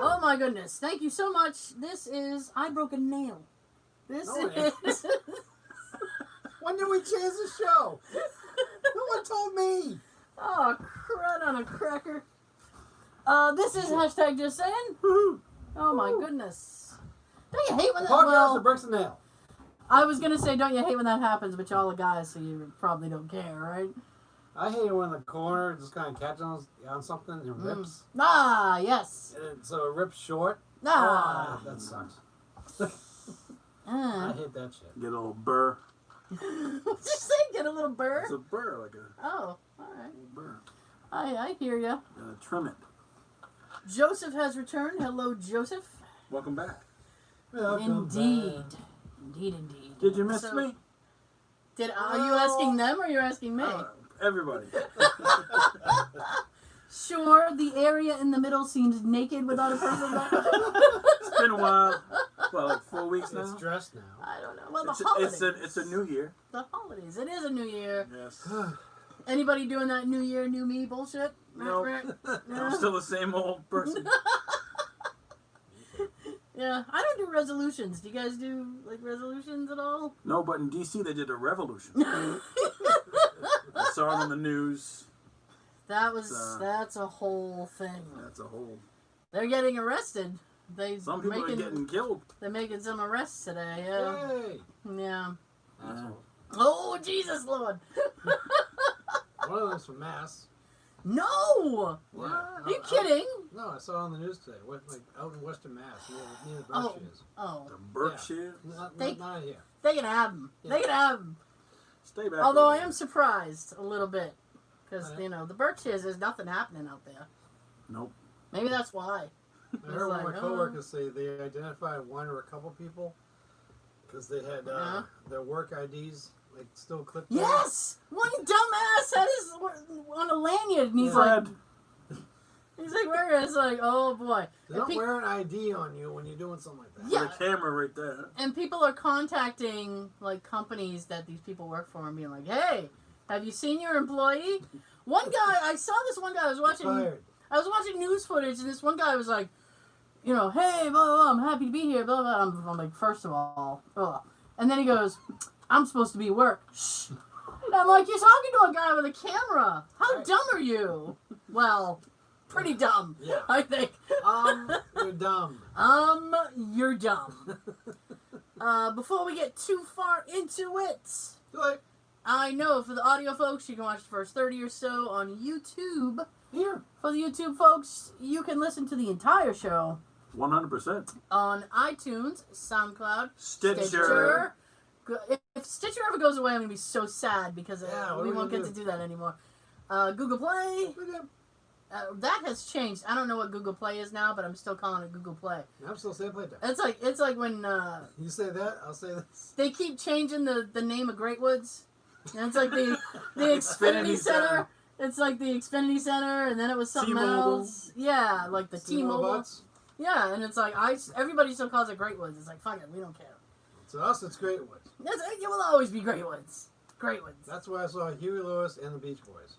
Oh my goodness. Thank you so much. This is I Broke a Nail. This is When did we change the show? No one told me. Oh, crud on a cracker. This is hashtag just saying. Oh my goodness. Don't you hate when that Podcast that breaks a nail. I was gonna say, don't you hate when that happens, but y'all are guys, so you probably don't care, right? I hate it when the corner just kind of catches on something and rips. Ah, yes. And so it rips short. Ah. Oh, that sucks. I hate that shit. Get a little burr. What'd you say? Get a little burr? It's a burr, like a Oh, alright. burr. I hear ya. Trim it. Joseph has returned. Hello, Joseph. Welcome back. Indeed. Indeed. Did you miss me? Are you asking them or are you asking me? Everybody. Sure, the area in the middle seems naked without a person there. It's been a while. Well, like 4 weeks now? It's dressed now. I don't know. Well, the holidays. It's a new year. The holidays. It is a new year. Yes. Anybody doing that new year, new me bullshit? No. I'm still the same old person. Yeah, I don't do resolutions. Do you guys do, like, resolutions at all? No, but in D.C. they did a revolution. I saw it on the news. That's a whole thing. That's a whole... They're getting arrested. Some people are getting killed. They're making some arrests today, yeah. Yay! Yeah. Asshole. Oh, Jesus, Lord. One of them's from Mass. No! Yeah. Are you kidding? No, I saw it on the news today. Like out in Western Mass, near the Berkshires. Oh. The Berkshire? Yeah. Not here. They can have them. Yeah. They can have them. Stay back. Although I am surprised a little bit. Because, the Berkshires, there's nothing happening out there. Nope. Maybe that's why. I heard one of my coworkers say they identified one or a couple people because they had their work IDs like still clipped. Yes! One dumbass had his on a lanyard and he's Fred. like, where is like, oh boy. They don't wear an ID on you when you're doing something like that. Yeah. There's a camera right there. And people are contacting like companies that these people work for and being like, hey, have you seen your employee? One guy, I saw this one guy, I was watching news footage and this one guy was like, hey, blah, blah, blah, I'm happy to be here, blah, blah, blah. I'm like, first of all, blah. And then he goes, I'm supposed to be at work. Shh. And I'm like, you're talking to a guy with a camera. How dumb are you? Well, pretty dumb, Yeah. I think. You're dumb. You're dumb. Before we get too far into it, I know for the audio folks, you can watch the first 30 or so on YouTube. Here. For the YouTube folks, you can listen to the entire show 100%. on iTunes, SoundCloud, Stitcher. If Stitcher ever goes away, I'm going to be so sad because we won't get to do that anymore. Google Play. That has changed. I don't know what Google Play is now, but I'm still calling it Google Play. I'm still saying Playtime. It's like when you say that, I'll say this. They keep changing the name of Great Woods. And it's like the Xfinity Center. It's like the Xfinity Center, and then it was something T-Mobile. else. Yeah, like the T-Mobile. Yeah, and it's like everybody still calls it Great Woods. It's like, fuck it, we don't care. To us, it's Great Woods. It will always be Great Woods. Great Woods. That's why I saw Huey Lewis and the Beach Boys.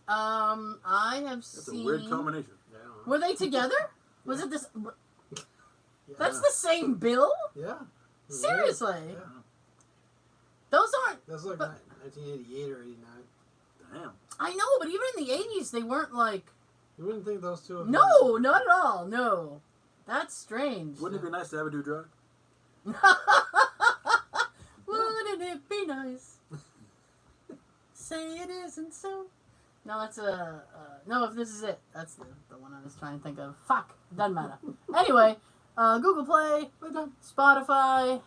I have That's seen. a weird combination. Yeah, Were they together? Was it this? Yeah. That's the same bill? Yeah. Seriously? Yeah. Those aren't. That's like 1988 or 89. Damn. I know, but even in the 80s, they weren't like. You wouldn't think those two. No, not at all. No, that's strange. Wouldn't it be nice to have a do drug? Wouldn't it be nice? Say it isn't so. No, that's no. If this is it, that's the one I was trying to think of. Fuck, doesn't matter. Anyway, Google Play, Spotify,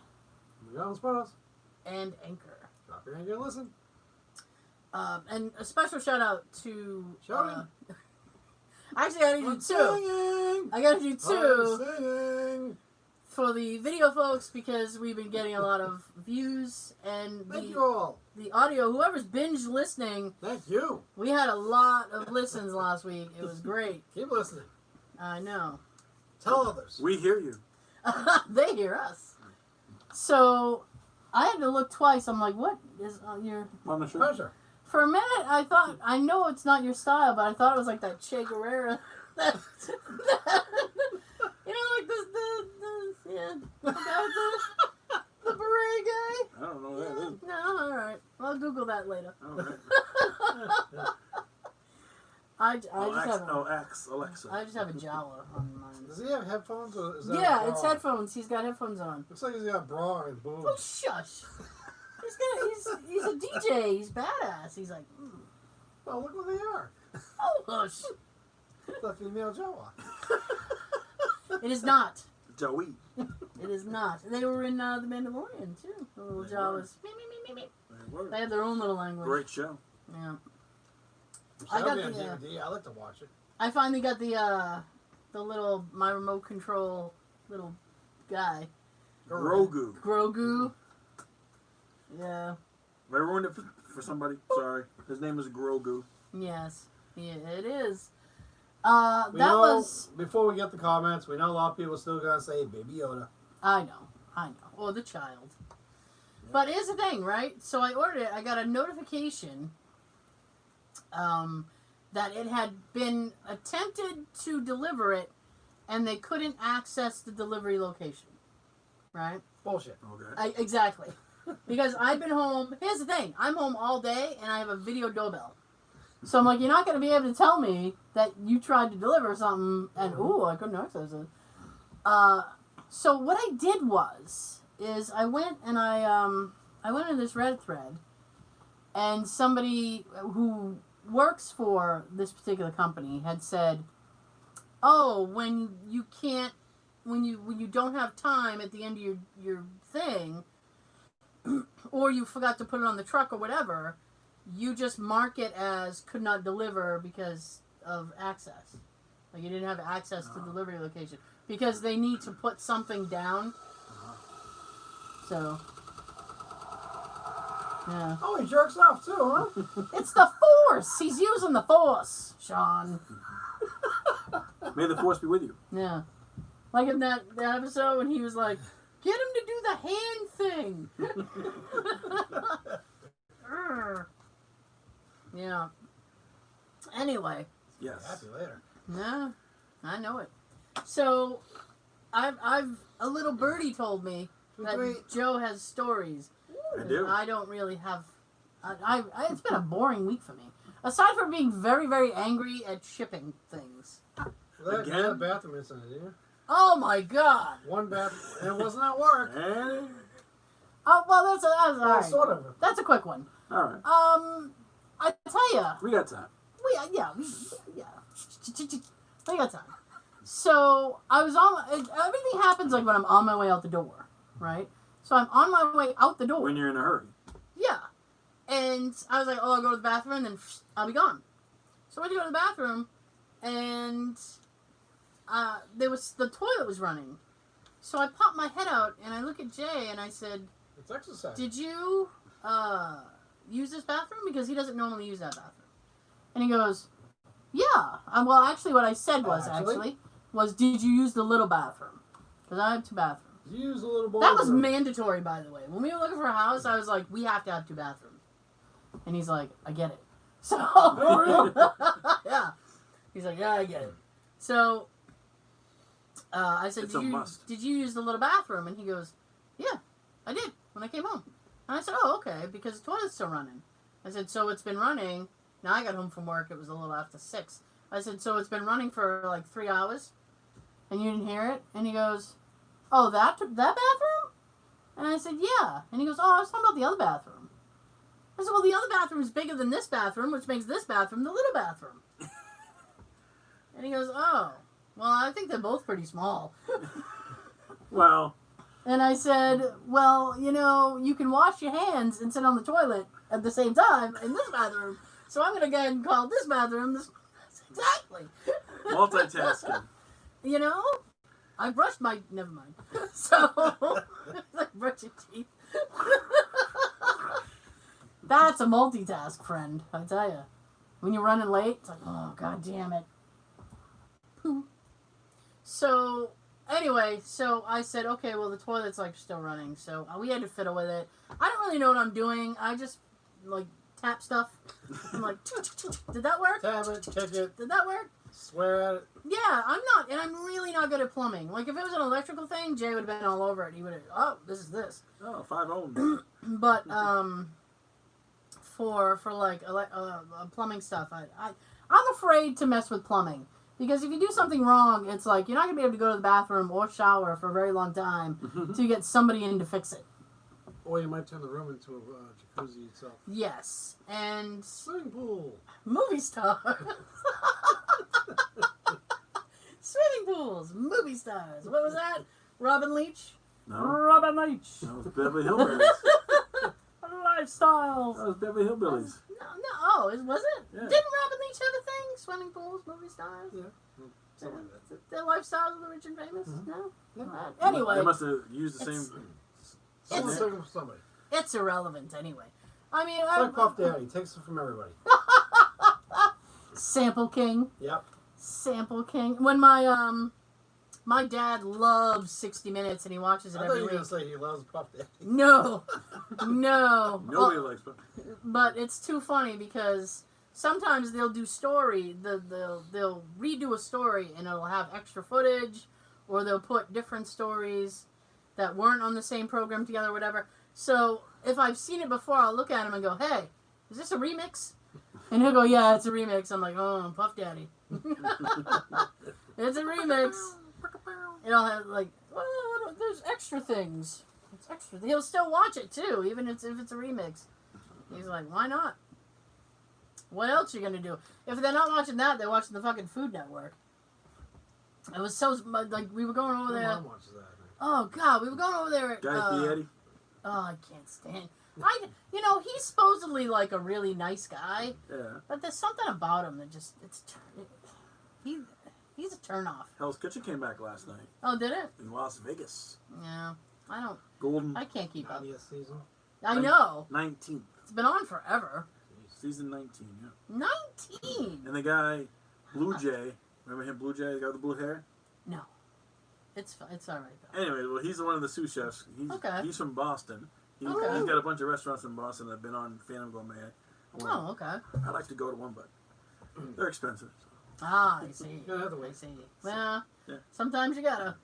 and Anchor. Drop your Anchor and listen. And a special shout out to. Shouting. Actually, I gotta do two. I gotta do two for the video folks because we've been getting a lot of views and Thank you all. The audio. Whoever's binge listening. Thank you. We had a lot of listens last week. It was great. Keep listening. I know. Tell others. We hear you. They hear us. So I had to look twice. I'm like, what is your Pleasure. For a minute, I thought, I know it's not your style, but I thought it was like that Che Guevara. I just have Alexa. I just have a Jawa on mine. Does he have headphones? Or is that Yeah, it's headphones. He's got headphones on. Looks like he's got a bra and boobs. Oh, shush. He's a DJ. He's badass. He's like, Well, look what they are. oh, hush. The female Jawa. It is not. Joey. It is not. They were in The Mandalorian, too. The little Jawas. They have their own little language. Great show. Yeah. I got the DVD. I like to watch it. I finally got the little, my remote control little guy. Grogu. Yeah. I ruined it for somebody. Sorry. His name is Grogu. Yes. Yeah, it is. Before we get the comments, we know a lot of people still gonna say Baby Yoda. I know. Or the child. Yeah. But here's the thing, right? So I ordered it. I got a notification that it had been attempted to deliver it, and they couldn't access the delivery location. Right? Bullshit. Okay. Exactly. Because I've been home. Here's the thing. I'm home all day, and I have a video doorbell. So I'm like, you're not going to be able to tell me that you tried to deliver something, and I couldn't access it. So what I did is I went and I went in this Reddit thread, and somebody who works for this particular company had said, "Oh, when you don't have time at the end of your thing, or you forgot to put it on the truck or whatever, you just mark it as could not deliver because of access. Like you didn't have access to delivery location. Because they need to put something down. So, yeah. Oh, he jerks off too, huh? It's the Force! He's using the Force, Sean. May the Force be with you. Yeah. Like in that episode when he was like, get him to do the hand thing. Yeah. Anyway. Yes. Happy later. No, I know it. So, I've a little birdie told me that Joe has stories. I do. I don't really have. It's been a boring week for me. Aside from being very, very angry at shipping things. Well, you had a bathroom incident, didn't you? Oh my God! One bathroom, and it wasn't at work. Oh well, that's all right. Sort of. That's a quick one. All right. I tell you. We got time. Yeah. We got time. So I was everything happens like when I'm on my way out the door, right? So I'm on my way out the door. When you're in a hurry. Yeah. And I was like, I'll go to the bathroom and then I'll be gone. So I went to go to the bathroom and the toilet was running. So I popped my head out and I look at Jay and I said, it's exercise. Did you use this bathroom? Because he doesn't normally use that bathroom. And he goes, yeah. Well, actually what I said was, did you use the little bathroom? Because I have two bathrooms. Did you use the little boy? That was mandatory, by the way. When we were looking for a house, I was like, we have to have two bathrooms. And he's like, I get it. So, yeah. He's like, yeah, I get it. So, I said, did you use the little bathroom? And he goes, yeah, I did when I came home. And I said, oh, okay, because the toilet's still running. I said, so it's been running. Now I got home from work. It was a little after 6. I said, so it's been running for like 3 hours? And you didn't hear it? And he goes, oh, that bathroom? And I said, yeah. And he goes, oh, I was talking about the other bathroom. I said, well, the other bathroom is bigger than this bathroom, which makes this bathroom the little bathroom. And he goes, oh, well, I think they're both pretty small. Well. And I said, well, you can wash your hands and sit on the toilet at the same time in this bathroom. So I'm going to go ahead and call this bathroom this. Exactly. Multitasking. I brushed my... Never mind. So, like brush your teeth. That's a multitask, friend. I tell you. When you're running late, it's like, oh, God damn it. So, anyway, I said, okay, well, the toilet's, like, still running. So, we had to fiddle with it. I don't really know what I'm doing. I just, like, tap stuff. I'm like, did that work? Tap it, kick it. Did that work? Swear at it. Yeah, I'm not, and I'm really not good at plumbing. Like, if it was an electrical thing, Jay would have been all over it. He would have, oh, this is this. Oh, 5-0. But, for like, plumbing stuff, I'm afraid to mess with plumbing. Because if you do something wrong, it's like you're not going to be able to go to the bathroom or shower for a very long time to get somebody in to fix it. Or you might turn the room into a jacuzzi itself. Yes. And... Swimming pool. Movie stars. Swimming pools. Movie stars. What was that? Robin Leach? No. Robin Leach. That was Beverly Hillbillies. Lifestyles. That was Beverly Hillbillies. No. Oh, was it? Yeah. Didn't Robin Leach have a thing? Swimming pools, movie stars? Yeah. Something like that. The lifestyles of the rich and famous? No? No. Anyway. They must have used the same. Someone's taking from somebody. It's irrelevant anyway. I mean, It's like Puff Daddy. Takes it from everybody. Sample King. Yep. Sample King. When my dad loves 60 Minutes and he watches it I thought every you were week. going to say he loves Puff Daddy. No. Nobody likes Puff. But it's too funny because sometimes they'll do story. They'll redo a story and it'll have extra footage, or they'll put different stories that weren't on the same program together, or whatever. So if I've seen it before, I'll look at him and go, "Hey, is this a remix?" And he'll go, "Yeah, it's a remix." I'm like, "Oh, Puff Daddy." It's a remix. It'll have like, well, there's extra things. It's extra. He'll still watch it too, even if it's a remix. He's like, why not? What else are you gonna do? If they're not watching that, they're watching the fucking Food Network. It was so like we were going over My there. mom watches that. Oh God, we were going over there. Guy Fieri. Oh, I can't stand. He's supposedly like a really nice guy, Yeah. but there's something about him that just he's a turnoff. Hell's Kitchen came back last night Oh, did it? in Las Vegas. Yeah, Golden I can't keep up. 90th season. I know 19th. it's been on forever. Season 19, yeah. 19. And the guy, Blue Jay, remember him, Blue Jay, the guy with the blue hair? No, it's all right though. Anyway, well, he's one of the sous chefs. He's from Boston. He's got a bunch of restaurants in Boston that have been on Phantom Gourmet. Oh, okay. I'd like to go to one, but they're expensive. Ah, I see. You're gonna have to wait. I see. Well, Yeah. sometimes you gotta.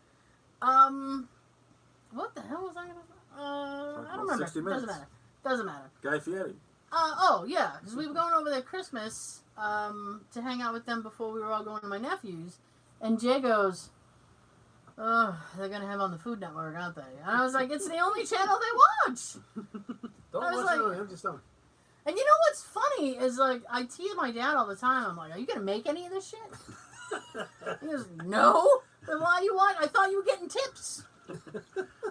What the hell was I gonna? I don't remember. 60 minutes. Doesn't matter. Guy Fieri. Oh yeah, because we were going over there Christmas to hang out with them before we were all going to my nephew's, and Jay goes, "Oh, they're gonna have on the Food Network, aren't they?" And I was like, "It's the only channel they watch." Don't I was watch like- it on an empty stomach. And you know what's funny is like I tease my dad all the time. I'm like, "Are you gonna make any of this shit?" He goes, "No." Then why you want? I thought you were getting tips.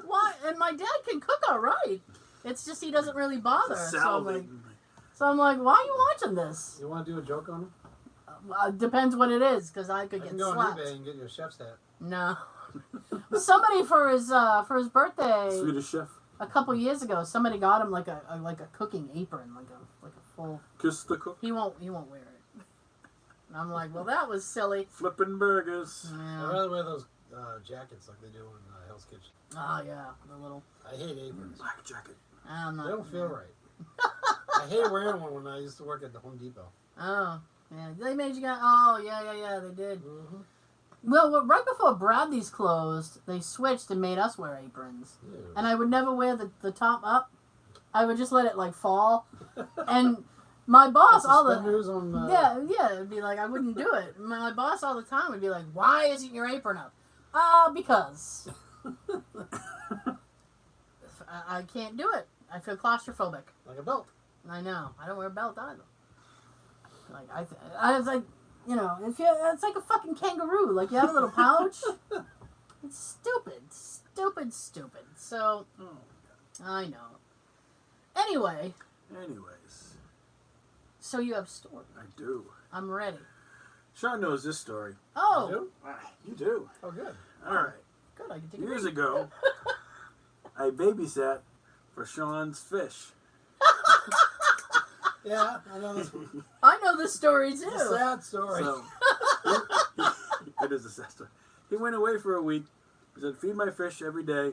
Why? And my dad can cook all right. It's just he doesn't really bother. So I'm like, why are you watching this? You want to do a joke on him? Depends what it is, because I could I get can go on slapped. eBay and get you a chef's hat. No. Somebody for his birthday Swedish chef. a couple years ago, somebody got him like a cooking apron, like a full. Kiss the cook. He won't wear it. And I'm like, well, that was silly. Flipping burgers. I'd Yeah. rather wear those jackets like they do in Hell's Kitchen. Oh yeah, the little. I hate aprons. Black jacket. I'm not. They don't feel right. I hated wearing one when I used to work at the Home Depot. Oh yeah, they made you go. Oh yeah, they did. Mm-hmm. Well, right before Bradley's closed, they switched and made us wear aprons. And I would never wear the top up. I would just let it like fall. And my boss all the on, yeah, it'd be like I wouldn't do it. My boss all the time would be like, "Why isn't your apron up?" Because I can't do it. I feel claustrophobic. like a belt. I know. I don't wear a belt either. Like I was like, you know, it's like a fucking kangaroo. Like you have a little pouch. It's stupid. So I know. Anyway. Anyways. So you have story. I do. I'm ready. Sean knows this story. Oh. You do? You do. Oh, good. All right. Good. I can take Years a break. ago, I babysat for Sean's fish. Yeah, I know this one. I know this story too. It's a sad story. So, it is a sad story. He went away for a week. He said, feed my fish every day.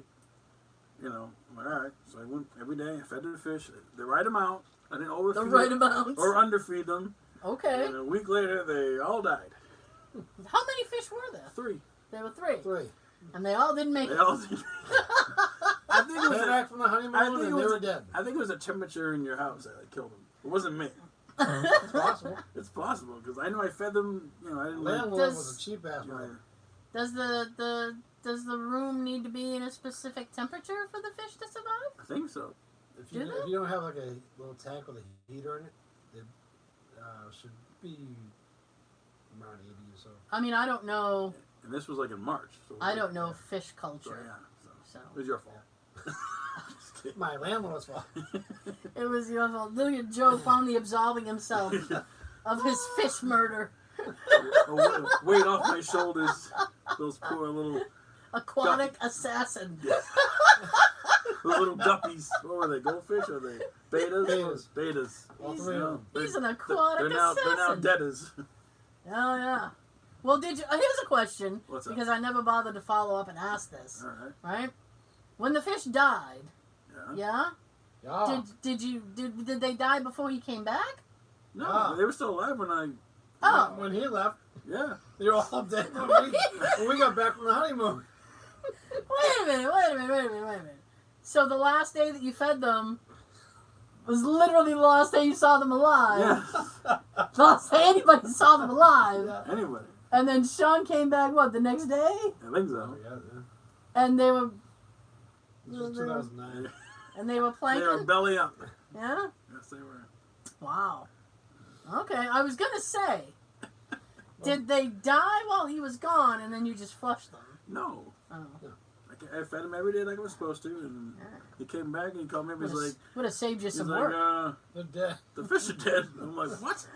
You know, I'm like, all right. So I went every day. I fed the fish the right amount. I didn't overfeed The right them amount. or underfeed them. Okay. And a week later, they all died. How many fish were there? 3. There were 3. 3. And they all didn't make They it. all did. I think it was Came back from the honeymoon and they were dead. I think it was a temperature in your house that killed them. It wasn't me. It's possible. It's possible because I know I fed them. You know, I didn't. Landlord was a cheap ass one. Does the room need to be in a specific temperature for the fish to survive? I think so. If you don't have like a little tank with a heater in it, it should be around 80 or so. I mean, I don't know. And this was like in March. So I don't know fish So, culture. yeah. So It was your fault. Just kidding. My landlord's fault. it was your fault. Look at Joe finally absolving himself of his fish murder. Weight off my shoulders. Those poor little Aquatic assassin. those little guppies. What were they? Goldfish or they betas? Betas. All three of them. He's an aquatic assassin. They're now deaders. Oh yeah. Well, did you? Here's a question. What's up? Because I never bothered to follow up and ask this. All right. Right? When the fish died, Yeah. yeah. Did they die before he came back? No, they were still alive when I. Oh. When he left, Yeah. they were all dead when we got back from the honeymoon. Wait a minute. So the last day that you fed them was literally the last day you saw them alive. Yeah. The last day anybody saw them alive. Yeah. Anyway, And then Sean came back, what, the next day? I think Oh, so. yeah. And they were... This was 2009. And they were They planking? were belly up. Yeah? Yes, they were. Wow. Okay, I was gonna say, did they die while he was gone and then you just flushed them? No. Oh. I fed him every day like I was supposed to, and he came back and he called me up and he's like, Would have saved you he's some like, work. They're dead. the fish are dead. I'm like, what?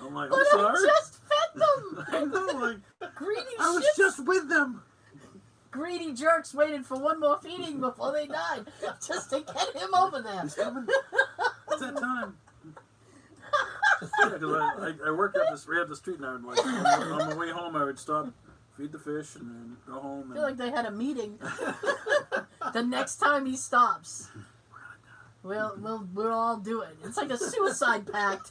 I'm like, But I'm sorry. I just fed them! I know, like, Greedy I was shits. just with them. Greedy jerks waited for one more feeding before they died, just to get him over there. He's coming. It's that time. Yeah, because I worked up this, right up the street now, and like on the way home I would stop, feed the fish, and then go home. I feel like they had a meeting. The next time he stops, we'll all do it. It's like a suicide pact.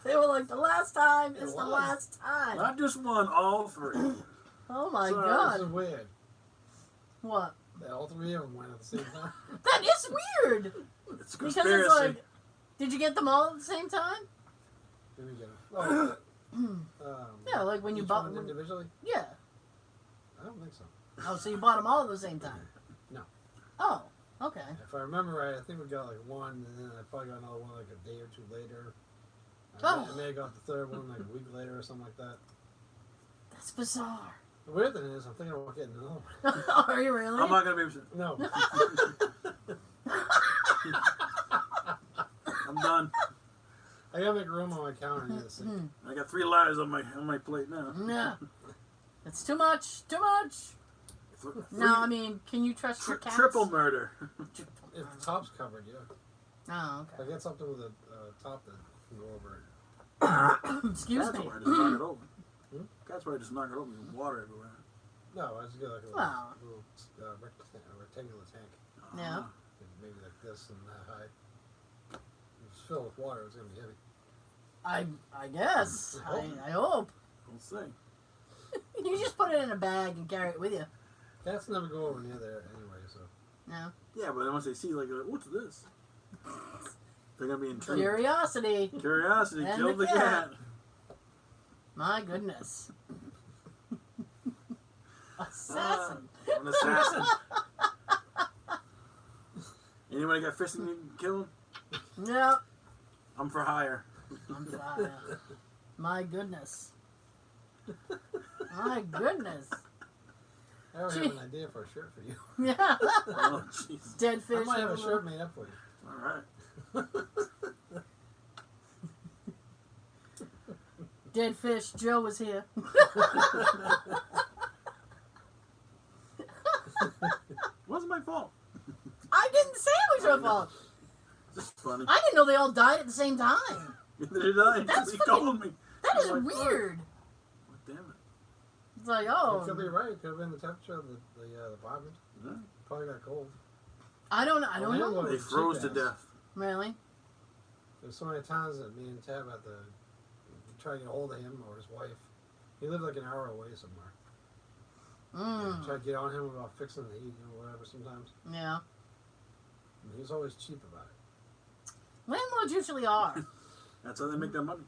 They were like, the last time is the last time. Not just one, all three. Oh my Sorry, This is god. weird. What? That all three of them went at the same time. That is weird. It's a Because conspiracy. it's like, did you get them all at the same time? Here we go. Oh, Yeah, like when you each bought one them. individually? Yeah. I don't think so. Oh, so you bought them all at the same time? No. Oh, okay. If I remember right, I think we got like one, and then I probably got another one like a day or two later. Oh. I may have got the third one like a week later or something like that. That's bizarre. The weird thing is, I'm thinking about getting another one. Are you really? I'm not gonna be. No. I'm done. I gotta make room on my counter near the sink. I got 3 lives on my plate now. Yeah. It's too much. Too much. Th- No, I mean, can you trust your cats? triple murder. If the top's covered, yeah. Oh, If I get something with a top that can go over it. okay. Excuse That's me. why I just knock it over. Hmm? That's why I just knock it over and water everywhere. No, I just get like a Wow. little rectangular tank. Yeah. Maybe like this and that high. If it's filled with water, it's gonna be heavy. I guess. I hope. We'll see. You just put it in a bag and carry it with you. Cats never go over near there anyway, so. No. Yeah, but then once they see, like, what's this? They're gonna be intrigued. Curiosity. Curiosity And killed the the cat. My goodness. Assassin. An assassin. Anybody got fish and you can kill him? No. I'm for hire. I'm sorry. My goodness. My goodness. I already have an idea for a shirt for you. Yeah. Oh, jeez. Dead I fish. might have a with shirt made up for you. All right. Dead fish. Joe was here. Wasn't my fault. I didn't say it was your fault. Just funny. I didn't know they all died at the same time. Neither did I. That's He fucking- called me. That is I'm like, weird. Oh, damn it. It's like, It could be oh, right. It could have been the temperature of the apartment. Yeah. Probably got cold. I don't know. landlord They was froze to cheap ass. death. Really? There's so many times that me and Tab had to try to get a hold of him or his wife. He lived like an hour away somewhere. Try to get on him about fixing the heat or whatever sometimes. Yeah. And he was always cheap about it. Landlords usually are. That's how they make their money.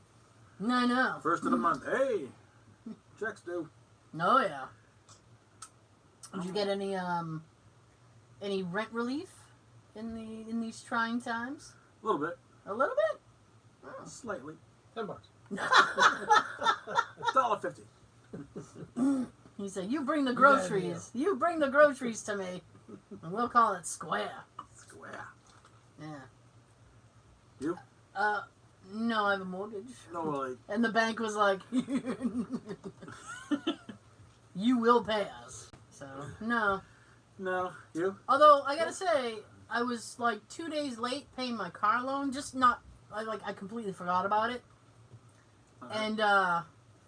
No. First of the month. Hey, checks due. Oh yeah. Did you get any rent relief in these trying times? A little bit. A little bit? Oh. Slightly. $10. $1.50. He said, "You bring the groceries. You bring the groceries to me, and we'll call it square." Square. Yeah. You? No, I have a mortgage. No, like. And the bank was like, "You will pay us." So no. No, you? Although I gotta say, I was like 2 days late paying my car loan. I completely forgot about it. And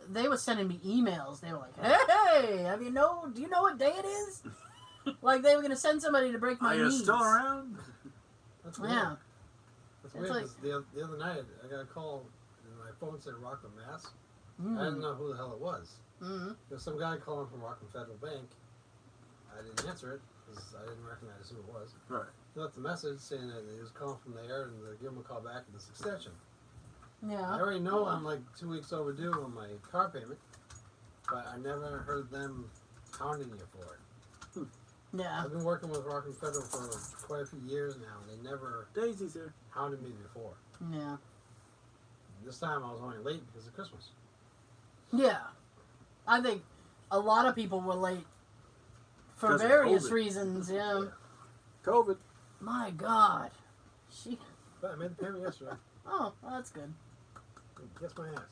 they were sending me emails. They were like, "Hey, do you know what day it is?" Like they were gonna send somebody to break my Are you knees. still around? That's weird. Yeah. That's It's weird. like- 'Cause the other night, I got a call, and my phone said Rockland, Mass. Mm. I didn't know who the hell it was. Mm. There was some guy calling from Rockland Federal Bank. I didn't answer it because I didn't recognize who it was. Right. He left a message saying that he was calling from there and to give him a call back at this extension. I Yeah. already know I'm like 2 weeks overdue on my car payment, but I never heard them hounding you for it. Yeah. I've been working with Rockland Federal for quite a few years now, and they never Daisy's here. hounded me before. Yeah. This time I was only late because of Christmas. Yeah. I think a lot of people were late for Because of various COVID. reasons. Yeah. COVID. My God. She. But I made the payment yesterday. Oh, well, that's good. Kiss my ass.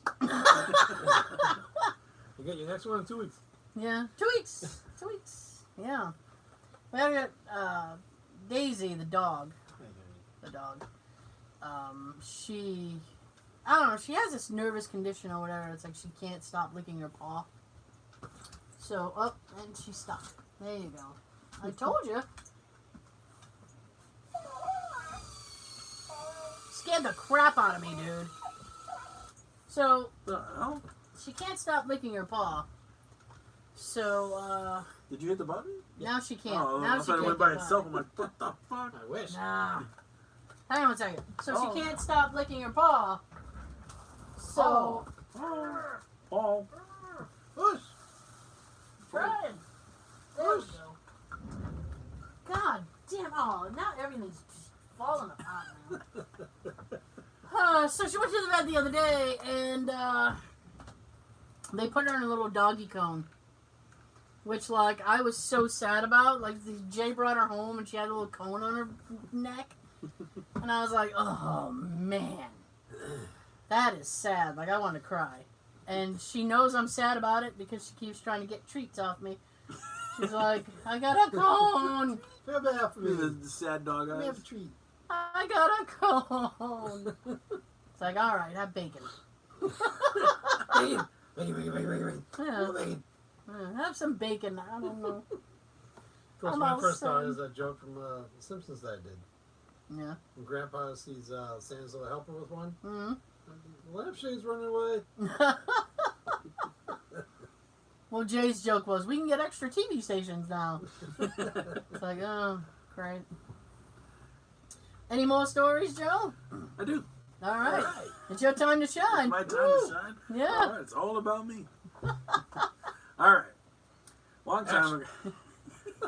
You get your next one in 2 weeks. Yeah. 2 weeks. 2 weeks. Yeah. We got Daisy, the dog. The dog. She. I don't know. She has this nervous condition or whatever. It's like she can't stop licking her paw. So, and she stopped. There you go. I told you. Scared the crap out of me, dude. So, The hell? she can't stop licking her paw. So, Did you hit the button? now she can't. Oh, now I she thought it can't went by get itself. I'm like, what the fuck? I wish. Nah. Hang on one second. So Oh. she can't stop licking her paw. So, Paul. Push. Fred. There we go. God damn. Oh, now everything's just falling apart now. So she went to the vet the other day, and they put her in a little doggy cone. Which, like, I was so sad about. Like, Jay brought her home, and she had a little cone on her neck. And I was like, oh, man. That is sad. Like, I want to cry. And she knows I'm sad about it because she keeps trying to get treats off me. She's like, I got a cone. Feel bad for me. The sad dog Let me have eyes. a treat. I got a cone. It's like, all right, have bacon. Bacon. Bacon. Yeah. More bacon. Have some bacon. I don't know. Of course, I'm my all first thought sad. is that joke from The Simpsons that I did. Yeah. When Grandpa sees Santa's little helper with one, Mm-hmm. the lampshade's running away. Well, Jay's joke was, we can get extra TV stations now. It's like, oh, great. Any more stories, Joe? I do. All right. It's your time to shine. My time Woo. to shine. Yeah. All right, it's all about me. All right. Long time ago.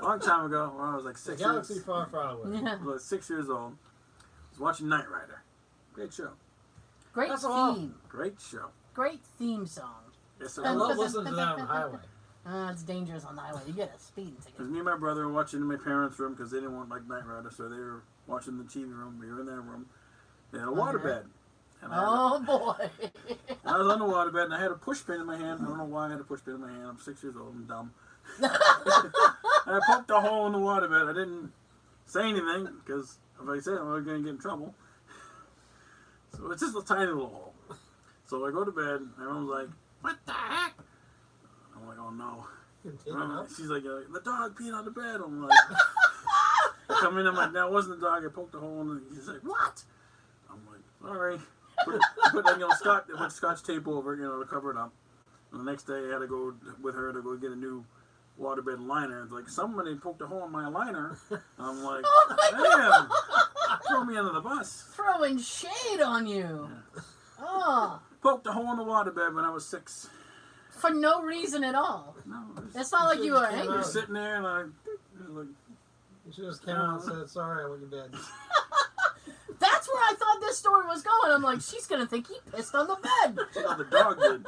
Long time ago, when I was like The 6 galaxy years, far, far away. Yeah. I was like 6 years old. I was watching Knight Rider. Great show. Great That's all. theme. Great show. Great theme song. Yes, I it love was. listening to that on the highway. It's dangerous on the highway. You get a speeding Because ticket. me and my brother were watching in my parents' room because they didn't want like Knight Rider, so they were watching the TV room. We were in their room. They had a waterbed. And Oh, boy. I was on the waterbed and I had a push pin in my hand. I don't know why I had a push pin in my hand. I'm 6 years old and dumb. And I poked a hole in the waterbed. I didn't say anything because if I said it, I was going to get in trouble. So it's just a tiny little hole. So I go to bed. And everyone's like, "What the heck?" I'm like, "Oh no." She's like, "The dog peed on the bed." I'm like, I come in. I'm like, "That wasn't the dog. I poked a hole in it." She's like, "What?" I'm like, "Sorry." Put put scotch tape over it, to cover it up. And the next day, I had to go with her to go get a new waterbed liner. It's like, somebody poked a hole in my liner. I'm like, Oh, my damn. throw me under the bus. Throwing shade on you. Yeah. Oh. Poked a hole in the waterbed when I was 6. For no reason at all. No, It's not like you were came angry. You're sitting there and I like, You should just came out and said, sorry, I went to bed. That's where I thought this story was going. I'm like, she's going to think he pissed on the bed. oh, the dog did.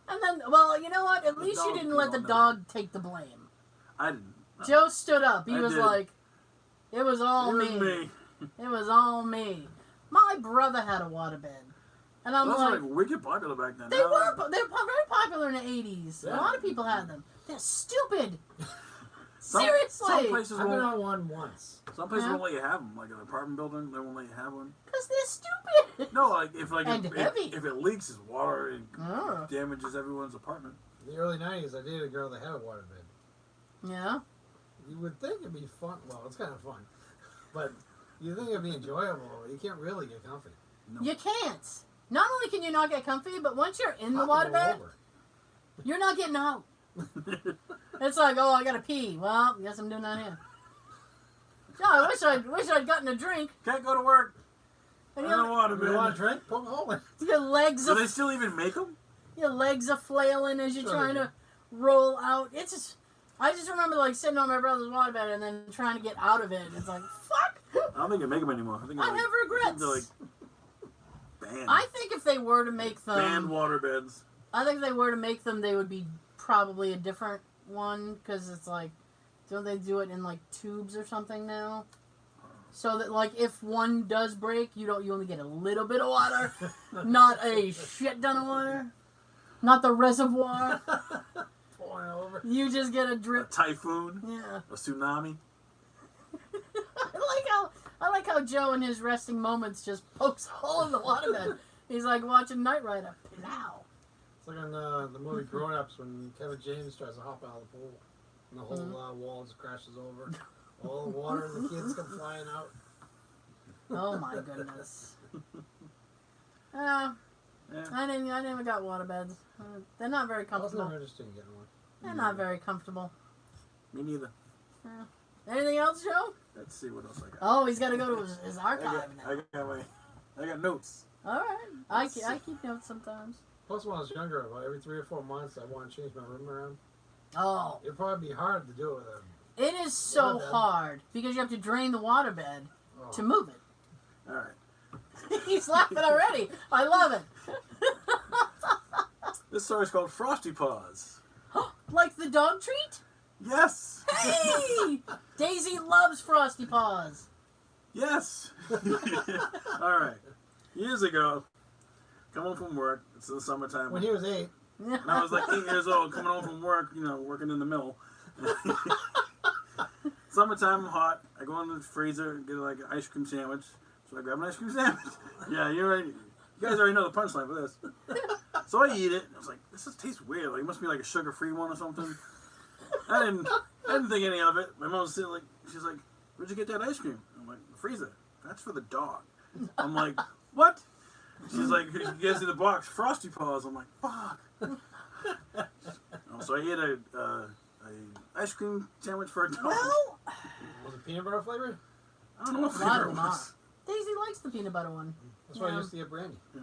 And then, well, you know what? At least you dog didn't peed let the on that. dog take the blame. I didn't. Joe stood up. He I was did. like, it was all It was me. me. It was all me. My brother had a waterbed. And I'm Those like, were like wicked popular back then. they Now, were very popular in the 80s. Yeah. A lot of people had them. They're stupid. Some Seriously. places I've been won't. on one once. Some places Yeah. won't let you have them. Like an apartment building, they won't let you have one. Because they're stupid. No, like if And heavy. if it leaks, it's water and Oh. damages everyone's apartment. In the early 90s, I dated a girl that had a waterbed. Yeah. You would think it'd be fun. Well, it's kind of fun. But you think it'd be enjoyable. You can't really get comfy. No. You can't. Not only can you not get comfy, but once you're in the Pop it all waterbed, over. you're not getting out. It's like, oh, I gotta pee. Well, guess I'm doing that here. Yeah, I wish I'd gotten a drink. Can't go to work. And I don't want to You want a be. drink? Poke a hole in it. your legs Do are they still even make them? flailing as you're Sure trying they to roll out. It's just, I just remember like sitting on my brother's waterbed and then trying to get out of it. It's like, fuck. I don't think they make them anymore. I think I they're have regrets. They're like banned. I think if they were to make Banned them, waterbeds. I think if they were to make them, they would be probably a different one because it's like, don't they do it in like tubes or something now? So that like if one does break, you only get a little bit of water, not a shit ton of water, not the reservoir. Pouring over. You just get a A drip. typhoon. Yeah. A tsunami. I like how Joe in his resting moments just pokes a hole in the waterbed. He's like watching Knight Rider. Plow. It's like in the movie Grown Ups when Kevin James tries to hop out of the pool and the whole wall just crashes over. All the water and the kids come flying out. Oh my goodness. Yeah. I never got waterbeds. They're not very I was comfortable. never interested in getting one. They're not very comfortable. Me neither. Anything else, Joe? Let's see what else I got. Oh, he's got to go to his archive now. I got notes. All right. I keep notes sometimes. Plus, when I was younger, about every 3 or 4 months, I want to change my room around. Oh. It'd probably be hard to do it with them. It is so Waterbed. hard because you have to drain the waterbed Oh. to move it. All right. He's laughing already. I love it. This story's called Frosty Paws. Like the dog treat? Yes. Hey! Daisy loves Frosty Paws. Yes. All right. Years ago, coming home from work. It's the summertime. When he was 8, And I was like 8 years old, coming home from work, working in the mill. Summertime, hot. I go in the freezer and get like an ice cream sandwich. So I grab an ice cream sandwich. Yeah, you guys already know the punchline for this. So I eat it. I was like, this just tastes weird. Like it must be like a sugar-free one or something. I didn't think any of it. My mom was like, she's like, where'd you get that ice cream? I'm like, the freezer. That's for the dog. I'm like, what? She's like, she gives me the box, Frosty Paws. I'm like, fuck. So I ate a ice cream sandwich for a dog. Well, was it peanut butter flavored? I don't know what a lot flavor of it them are. was. Daisy likes the peanut butter one. That's why I Yeah. used to get brandy. Yeah.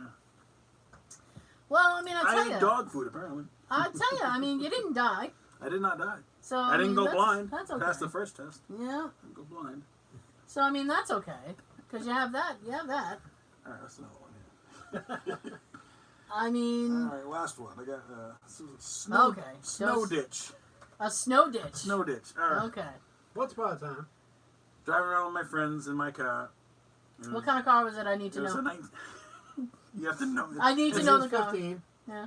Well, I mean, I I ate tell dog food apparently. you, you didn't die. I did not die. So I didn't go blind. That's okay. Passed the first test. Yeah. I didn't go blind. So I mean, that's okay because you have that. You have that. All right, that's another one. Yeah. I mean, All right, last one. I got snow. Okay, Snow just- ditch. a snow ditch. Snow ditch. All right. Okay. Once upon a time. Driving around with my friends in my car. What kind of car was it? I need It to was know. a 19. You have to know. I need to When know he the was car. 15. Yeah.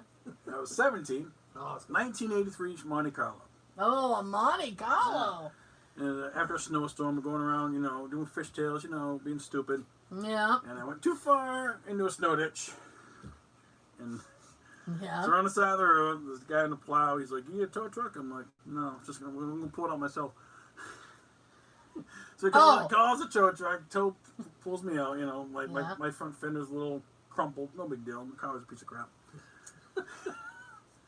I was 17. Oh, it's good. 1983 Monte Carlo. Oh, a Monte Carlo. And after a snowstorm, we're going around, doing fishtails, being stupid. Yeah. And I went too far into a snow ditch. And Yeah. so we're on the side of the road. There's a guy in the plow. He's like, "You need a tow truck?" I'm like, "No, I'm gonna pull it out myself." So he calls a tow truck. Tow pulls me out. Yeah. My front fender's a little crumpled. No big deal. The car was a piece of crap. All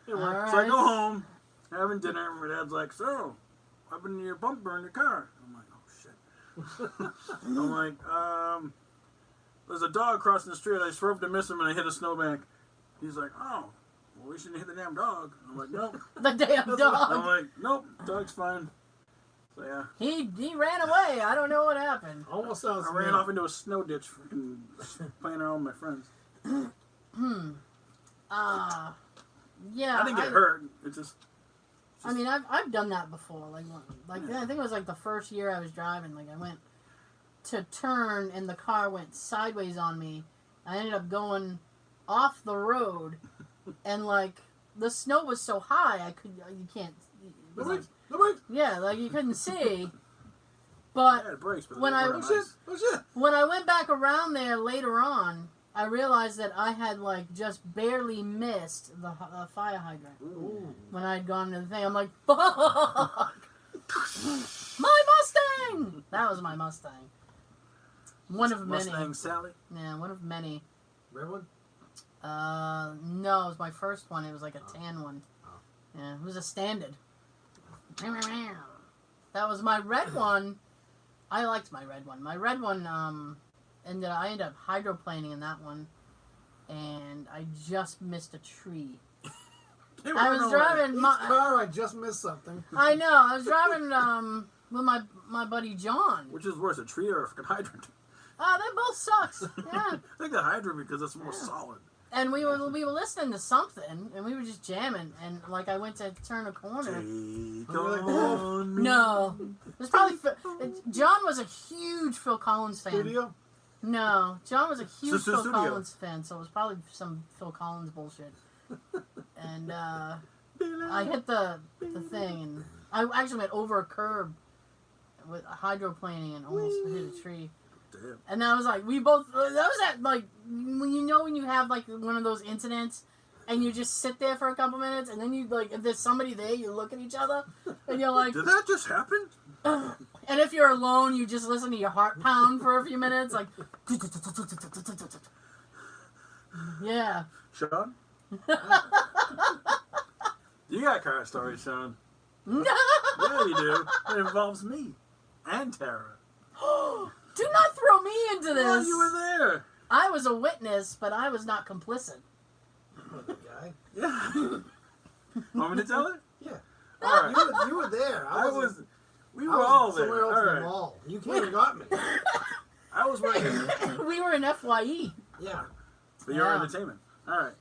So I right. go home, having dinner. My dad's like, "So, what happened to your bumper in your car?" I'm like, "Oh shit." I'm like, there's a dog crossing the street. I swerved to miss him and I hit a snowbank. He's like, oh, well, we shouldn't hit the damn dog. I'm like, nope. The damn I'm dog. like, nope, dog's fine. So yeah. He ran away. I don't know what happened. Almost sounds. I ran off into a snow ditch, freaking playing around with my friends. Yeah. I didn't get hurt. It just. I mean, I've done that before. Like I think it was like the first year I was driving. Like I went to turn and the car went sideways on me. I ended up going off the road, and like the snow was so high, you can't. No brakes. No brakes. Yeah, like you couldn't see. But Yeah, it breaks, but when I when I went back around there later on, I realized that I had like just barely missed the fire hydrant. Ooh. When I had gone to the thing. I'm like, fuck! My Mustang! That was my Mustang. One of many. Mustang Sally? Yeah, one of many. Red one? No, it was my first one. It was like a tan one. Oh. Yeah, it was a standard. That was my red one. I liked my red one. My red one, I ended up hydroplaning in that one, and I just missed a tree. I was driving Each car, I just missed something. I know. I was driving with my buddy John. Which is worse, a tree or a freaking hydrant? That both sucks. Yeah. I think the hydrant because it's more solid. And we were listening to something, and we were just jamming, and like I went to turn a corner. Take on me. No, it was probably John was a huge Phil Collins fan. Studio? No, John was a huge Phil Studio. Collins fan, so it was probably some Phil Collins bullshit. And I hit the thing, and I actually went over a curb with hydroplaning and almost hit a tree. Damn. And I was like, we both. That was at like when you have like one of those incidents, and you just sit there for a couple minutes, and then you like if there's somebody there, you look at each other, and you're like, Did that just happen? and if you're alone, you just listen to your heart pound for a few minutes, like, yeah. Sean? You got car stories, Sean. No. Yeah, you do. It involves me and Tara. Do not throw me into this. Well, you were there. I was a witness, but I was not complicit. What, the guy? Yeah. Want me to tell it? Yeah. All right. You were there. We were all there. Somewhere else All in the right. mall. You came and got me. I was working. We were in FYE. Yeah. For your Yeah. entertainment. All right.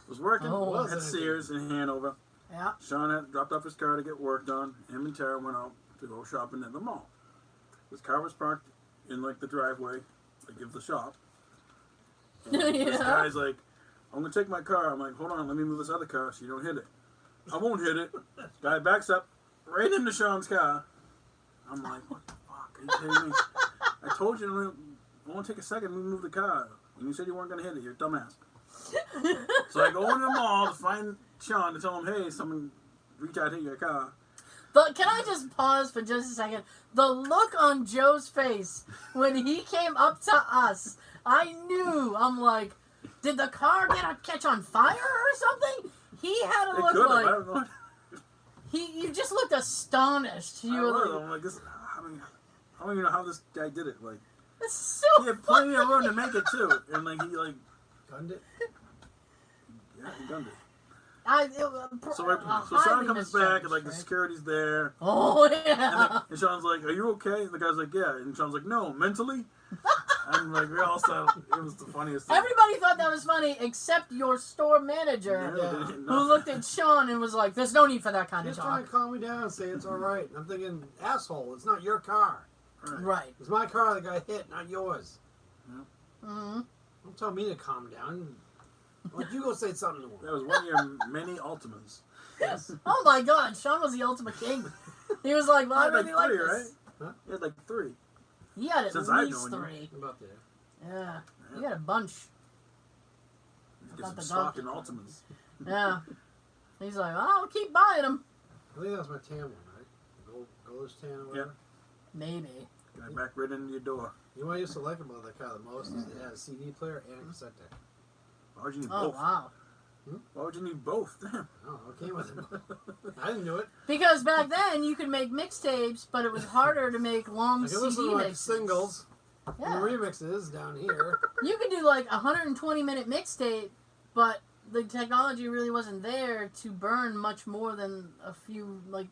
Was working Oh. at Sears in Hanover. Yeah. Sean had dropped off his car to get work done. Him and Tara went out to go shopping at the mall. His car was parked in like the driveway, like of the shop. And Yeah. This guy's like, I'm gonna take my car. I'm like, hold on, let me move this other car so you don't hit it. I won't hit it. Guy backs up right into Sean's car. I'm like, what the fuck? Are you kidding me? I told you I want to take a second and move the car. And you said you weren't gonna hit it. You're a dumbass. So I go into the mall to find Sean to tell him, hey, someone reach out to hit your car. But can I just pause for just a second? The look on Joe's face when he came up to us, I knew. I'm like, did the car catch on fire or something? He had to It look could have. I like don't know. you just looked astonished. You were like, I'm like, this. I don't even know how this guy did it. Like, this is so he had plenty funny. of room to make it too, and like he like, Gunned it. yeah, he done it. So So Sean comes back and like the security's there, Oh and, yeah. and Sean's like, "Are you okay?" And the guy's like, "Yeah," and Sean's like, "No, mentally." And like we all saw, it was the funniest thing. Everybody thought that was funny except your store manager, Yeah, they didn't who know. looked at Sean and was like, "There's no need for that kind of Just trying talk." to calm me down and say it's all right. And I'm thinking, asshole, it's not your car. Right. It's my car that got hit, not yours. Mm-hmm. Don't tell me to calm down. Why don't you go say something to him? That was one of your many Ultimas. Yes. Oh my God, Sean was the ultimate king. He was like, "Why He had would like he like three, this?" right? He had like 3. He had at Since I've least known you. 3. About there. Yeah, he had a bunch. Get About some the stock dog. in Ultimas. Yeah. He's like, "I'll keep buying them." I think that was my tan one, right? Gold's tan or whatever. Maybe. Got it back right into your door. You know what I used to like about that car the most is it had a CD player and a cassette deck. Why would you need Oh both? wow. Why would you need both? Damn. Oh, it came with it. I didn't do it. Because back then you could make mixtapes, but it was harder to make long I can CD listen to like mixes. singles Yeah. and remixes down here. You could do like a 120-minute mixtape, but the technology really wasn't there to burn much more than a few, like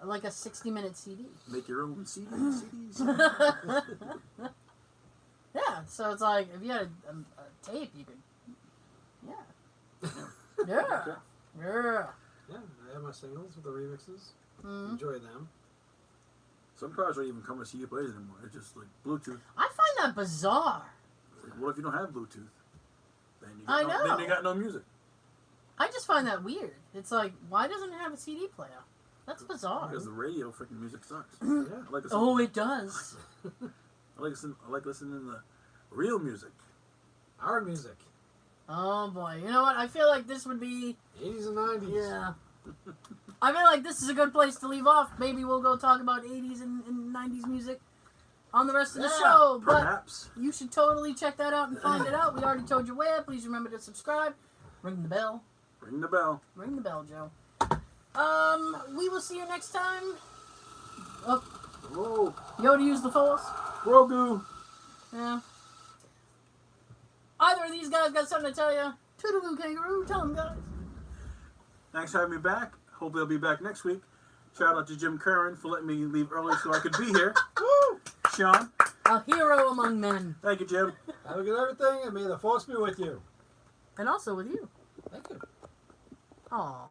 a 60-minute CD. Make your own CDs. Yeah, so it's like, if you had a tape, you could, yeah. Yeah. Yeah, I have my singles with the remixes. Mm. Enjoy them. Some cars don't even come with CD players anymore. It's just like Bluetooth. I find that bizarre. Like, what if you don't have Bluetooth? Then you I got know. Then you got no music. I just find that weird. It's like, why doesn't it have a CD player? That's bizarre. Because the radio freaking music sucks. Yeah. I like listening. Oh, it does. I like listening to the real music. Our music. Oh boy, you know what? I feel like this would be 80s and 90s. yeah. I feel like this is a good place to leave off. Maybe we'll go talk about 80s and 90s music on the rest of the show. But Perhaps. you should totally check that out and find it out. We already told you where. Please remember to subscribe. Ring the bell. Ring the bell. Ring the bell, Joe. We will see you next time. Oh, Whoa. Yoda used the force. Grogu. Yeah. Either of these guys got something to tell you. Toodaloo, kangaroo. Tell them, guys. Thanks for having me back. Hopefully I'll be back next week. Shout out to Jim Curran for letting me leave early so I could be here. Woo! Sean. A hero among men. Thank you, Jim. Have a good everything, and may the force be with you. And also with you. Thank you. Aww.